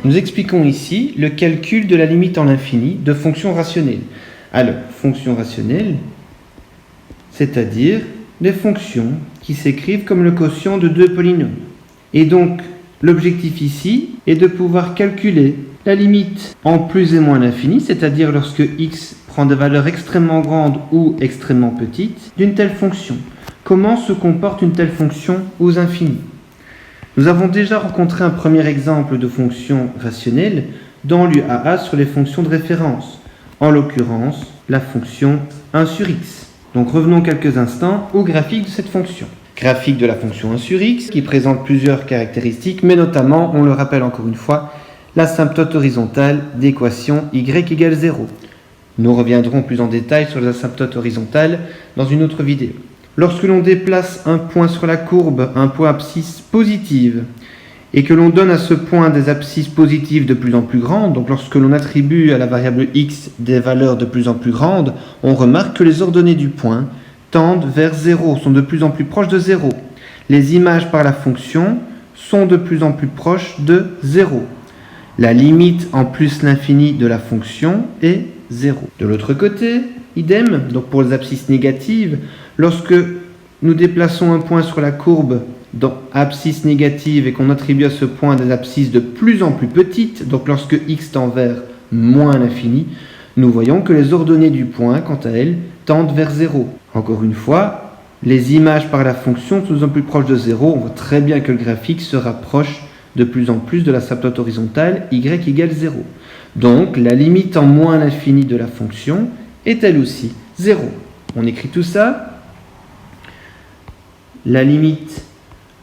nous expliquons ici le calcul de la limite en l'infini de fonctions rationnelles. Alors, fonctions rationnelles, c'est-à-dire des fonctions qui s'écrivent comme le quotient de deux polynômes. Et donc, l'objectif ici est de pouvoir calculer la limite en plus et moins l'infini, c'est-à-dire lorsque x prend des valeurs extrêmement grandes ou extrêmement petites d'une telle fonction. Comment se comporte une telle fonction aux infinis? Nous avons déjà rencontré un premier exemple de fonction rationnelle dans l'UAA sur les fonctions de référence, en l'occurrence la fonction 1 sur x. Donc revenons quelques instants au graphique de cette fonction. Graphique de la fonction 1 sur x qui présente plusieurs caractéristiques, mais notamment, on le rappelle encore une fois, l'asymptote horizontale d'équation y égale 0. Nous reviendrons plus en détail sur les asymptotes horizontales dans une autre vidéo. Lorsque l'on déplace un point sur la courbe, un point abscisse positive, et que l'on donne à ce point des abscisses positives de plus en plus grandes, donc lorsque l'on attribue à la variable x des valeurs de plus en plus grandes, on remarque que les ordonnées du point tendent vers 0, sont de plus en plus proches de 0. Les images par la fonction sont de plus en plus proches de 0. La limite en plus l'infini de la fonction est 0. De l'autre côté, idem, donc pour les abscisses négatives, lorsque nous déplaçons un point sur la courbe dans abscisse négative et qu'on attribue à ce point des abscisses de plus en plus petites, donc lorsque x tend vers moins l'infini, nous voyons que les ordonnées du point, quant à elles, tendent vers 0. Encore une fois, les images par la fonction sont de plus en plus proches de 0. On voit très bien que le graphique se rapproche de plus en plus de l'asymptote horizontale y égale 0. Donc, la limite en moins l'infini de la fonction est elle aussi 0. On écrit tout ça. La limite,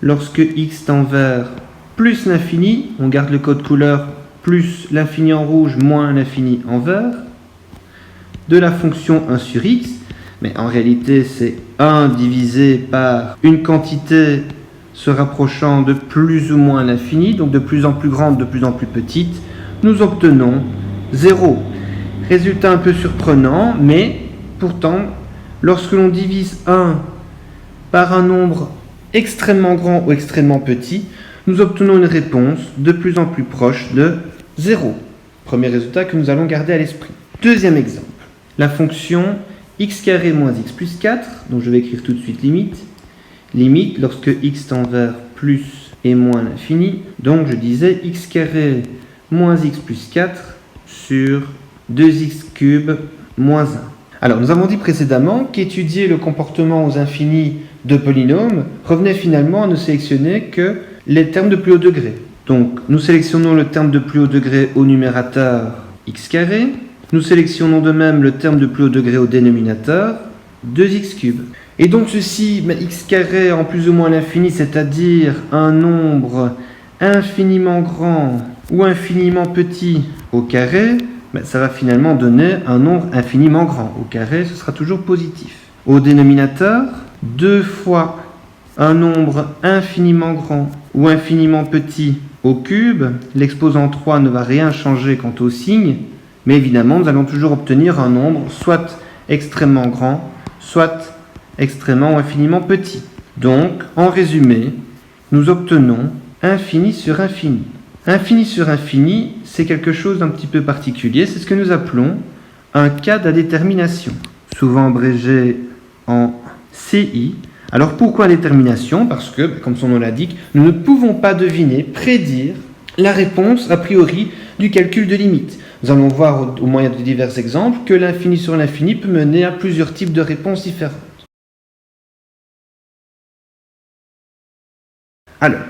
lorsque x tend vers plus l'infini, on garde le code couleur plus l'infini en rouge moins l'infini en vert, de la fonction 1 sur x, mais en réalité c'est 1 divisé par une quantité se rapprochant de plus ou moins l'infini, donc de plus en plus grande, de plus en plus petite, nous obtenons 0. Résultat un peu surprenant, mais pourtant, lorsque l'on divise 1 par un nombre extrêmement grand ou extrêmement petit, nous obtenons une réponse de plus en plus proche de 0. Premier résultat que nous allons garder à l'esprit. Deuxième exemple, la fonction x carré moins x plus 4, donc je vais écrire tout de suite limite. Limite lorsque x tend vers plus et moins l'infini, donc je disais x carré moins x plus 4 sur 2x cube moins 1. Alors, nous avons dit précédemment qu'étudier le comportement aux infinis de polynômes revenait finalement à ne sélectionner que les termes de plus haut degré. Donc, nous sélectionnons le terme de plus haut degré au numérateur x carré. Nous sélectionnons de même le terme de plus haut degré au dénominateur 2x cube. Et donc ceci, x carré en plus ou moins l'infini, c'est-à-dire un nombre infiniment grand ou infiniment petit au carré, ça va finalement donner un nombre infiniment grand. Au carré, ce sera toujours positif. Au dénominateur, 2 fois un nombre infiniment grand ou infiniment petit au cube, l'exposant 3 ne va rien changer quant au signe, mais évidemment, nous allons toujours obtenir un nombre soit extrêmement grand, soit extrêmement ou infiniment petit. Donc, en résumé, nous obtenons infini sur infini. Infini sur infini, c'est quelque chose d'un petit peu particulier, c'est ce que nous appelons un cas d'indétermination, souvent abrégé en CI. Alors pourquoi indétermination? Parce que, comme son nom l'indique, nous ne pouvons pas deviner, prédire la réponse a priori du calcul de limite. Nous allons voir au moyen de divers exemples que l'infini sur l'infini peut mener à plusieurs types de réponses différentes. Alors,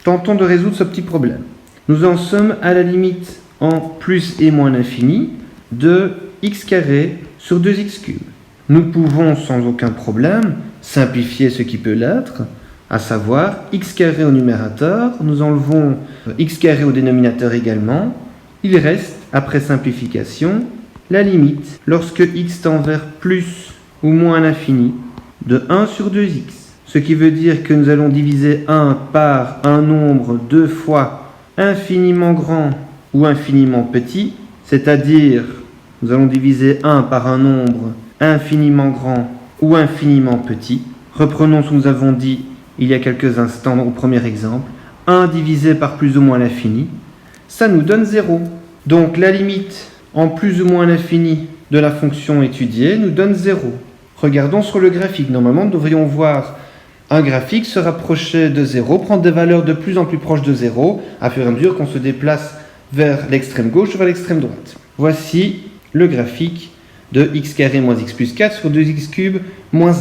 tentons de résoudre ce petit problème. Nous en sommes à la limite en plus et moins l'infini de x carré sur 2x cube. Nous pouvons sans aucun problème simplifier ce qui peut l'être, à savoir x carré au numérateur, nous enlevons x carré au dénominateur également, il reste, après simplification, la limite lorsque x tend vers plus ou moins l'infini de 1 sur 2x. Ce qui veut dire que nous allons diviser 1 par un nombre 2 fois infiniment grand ou infiniment petit, c'est-à-dire nous allons diviser 1 par un nombre infiniment grand ou infiniment petit. Reprenons ce que nous avons dit il y a quelques instants au premier exemple. 1 divisé par plus ou moins l'infini, ça nous donne 0. Donc la limite en plus ou moins l'infini de la fonction étudiée nous donne 0. Regardons sur le graphique. Normalement, nous devrions voir un graphique se rapprocher de 0, prendre des valeurs de plus en plus proches de 0, à fur et à mesure qu'on se déplace vers l'extrême gauche ou vers l'extrême droite. Voici le graphique de x carré moins x plus 4 sur 2x cube moins 1.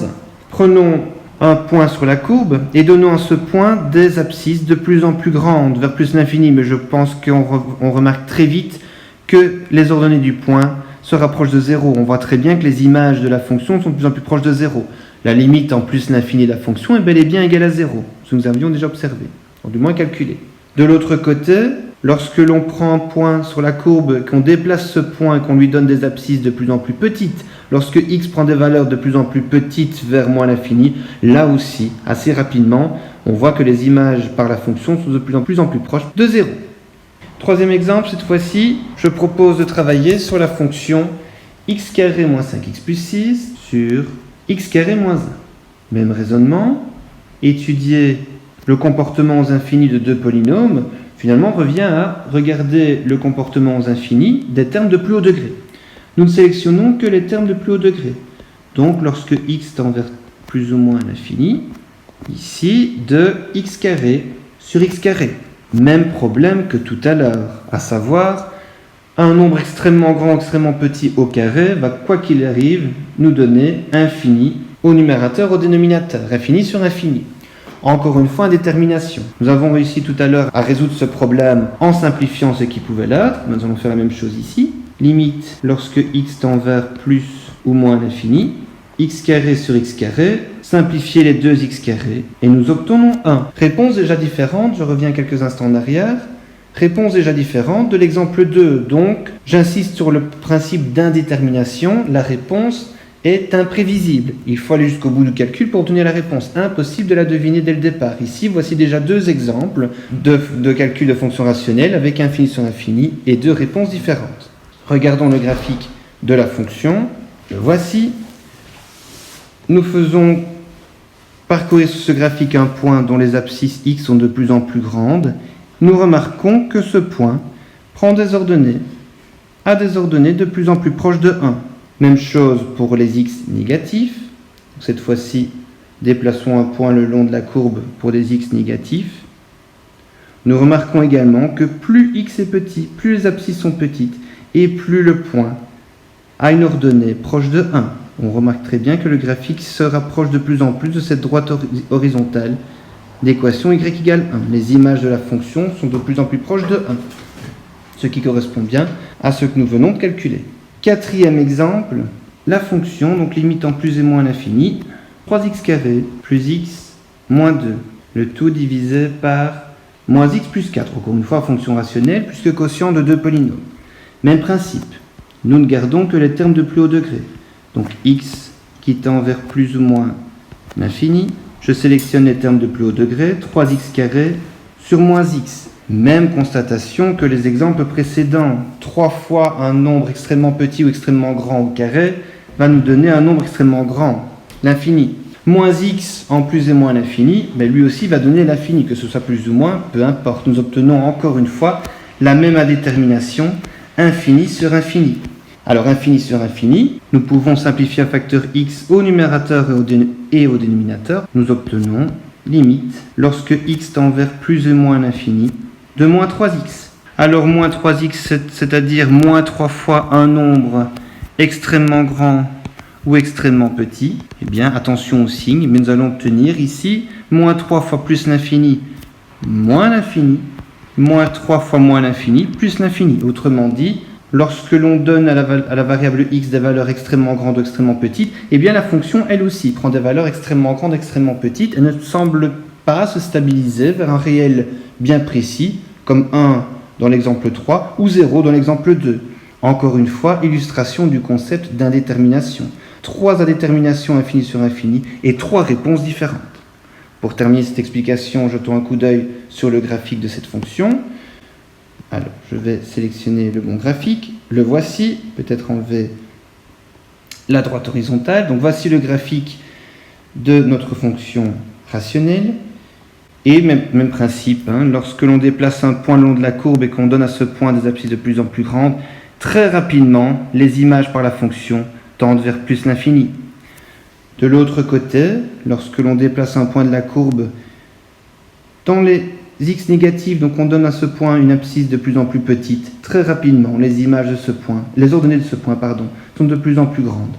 Prenons un point sur la courbe et donnons à ce point des abscisses de plus en plus grandes, vers plus l'infini, mais je pense qu'on remarque très vite que les ordonnées du point se rapprochent de 0. On voit très bien que les images de la fonction sont de plus en plus proches de 0. La limite en plus l'infini de la fonction est bel et bien égale à 0, ce que nous avions déjà observé, ou du moins calculé. De l'autre côté, lorsque l'on prend un point sur la courbe, qu'on déplace ce point et qu'on lui donne des abscisses de plus en plus petites, lorsque x prend des valeurs de plus en plus petites vers moins l'infini, là aussi, assez rapidement, on voit que les images par la fonction sont de plus en plus proches de 0. Troisième exemple, cette fois-ci, je propose de travailler sur la fonction x carré moins 5x plus 6 sur x carré moins 1. Même raisonnement, étudier le comportement aux infinis de deux polynômes, finalement revient à regarder le comportement aux infinis des termes de plus haut degré. Nous ne sélectionnons que les termes de plus haut degré. Donc lorsque x tend vers plus ou moins l'infini, ici de x carré sur x carré. Même problème que tout à l'heure, à savoir un nombre extrêmement grand, extrêmement petit au carré va, quoi qu'il arrive, nous donner infini au numérateur, au dénominateur, infini sur infini. Encore une fois, indétermination. Nous avons réussi tout à l'heure à résoudre ce problème en simplifiant ce qui pouvait l'être. Nous allons faire la même chose ici. Limite lorsque x tend vers plus ou moins l'infini, x carré sur x carré, simplifier les deux x carrés, et nous obtenons 1. Réponse déjà différente, je reviens quelques instants en arrière. Réponse déjà différente de l'exemple 2. Donc, j'insiste sur le principe d'indétermination. La réponse est imprévisible. Il faut aller jusqu'au bout du calcul pour obtenir la réponse. Impossible de la deviner dès le départ. Ici, voici déjà deux exemples de calcul de fonctions rationnelles avec infini sur infini et deux réponses différentes. Regardons le graphique de la fonction. Le voici. Nous faisons parcourir sur ce graphique un point dont les abscisses x sont de plus en plus grandes. Nous remarquons que ce point prend des ordonnées à des ordonnées de plus en plus proches de 1. Même chose pour les x négatifs. Cette fois-ci, déplaçons un point le long de la courbe pour des x négatifs. Nous remarquons également que plus x est petit, plus les abscisses sont petites, et plus le point a une ordonnée proche de 1. On remarque très bien que le graphique se rapproche de plus en plus de cette droite horizontale d'équation y égale 1. Les images de la fonction sont de plus en plus proches de 1, ce qui correspond bien à ce que nous venons de calculer. Quatrième exemple, la fonction, donc limitant plus et moins l'infini, 3x carré plus x moins 2, le tout divisé par moins x plus 4, encore une fois fonction rationnelle, puisque quotient de deux polynômes. Même principe, nous ne gardons que les termes de plus haut degré, donc x qui tend vers plus ou moins l'infini, je sélectionne les termes de plus haut degré, 3x carré sur moins x. Même constatation que les exemples précédents. 3 fois un nombre extrêmement petit ou extrêmement grand au carré va nous donner un nombre extrêmement grand, l'infini. Moins x en plus et moins l'infini, mais lui aussi va donner l'infini, que ce soit plus ou moins, peu importe. Nous obtenons encore une fois la même indétermination, infini sur infini. Alors infini sur infini, nous pouvons simplifier un facteur x au numérateur et au dénominateur. Nous obtenons limite lorsque x tend vers plus et moins l'infini de moins 3x. Alors moins 3x, c'est-à-dire moins 3 fois un nombre extrêmement grand ou extrêmement petit. Eh bien, attention au signe, mais nous allons obtenir ici moins 3 fois plus l'infini, moins 3 fois moins l'infini, plus l'infini. Autrement dit, lorsque l'on donne à la variable x des valeurs extrêmement grandes ou extrêmement petites, eh bien la fonction, elle aussi, prend des valeurs extrêmement grandes, extrêmement petites, et ne semble pas se stabiliser vers un réel bien précis, comme 1 dans l'exemple 3 ou 0 dans l'exemple 2. Encore une fois, illustration du concept d'indétermination. 3 indéterminations infinies sur infini et 3 réponses différentes. Pour terminer cette explication, jetons un coup d'œil sur le graphique de cette fonction. Alors, je vais sélectionner le bon graphique. Le voici. Peut-être enlever la droite horizontale. Donc, voici le graphique de notre fonction rationnelle. Et même principe, hein, lorsque l'on déplace un point le long de la courbe et qu'on donne à ce point des abscisses de plus en plus grandes, très rapidement, les images par la fonction tendent vers plus l'infini. De l'autre côté, lorsque l'on déplace un point de la courbe, dans les x négatifs, donc on donne à ce point une abscisse de plus en plus petite, très rapidement, les images de ce point, les ordonnées de ce point, sont de plus en plus grandes.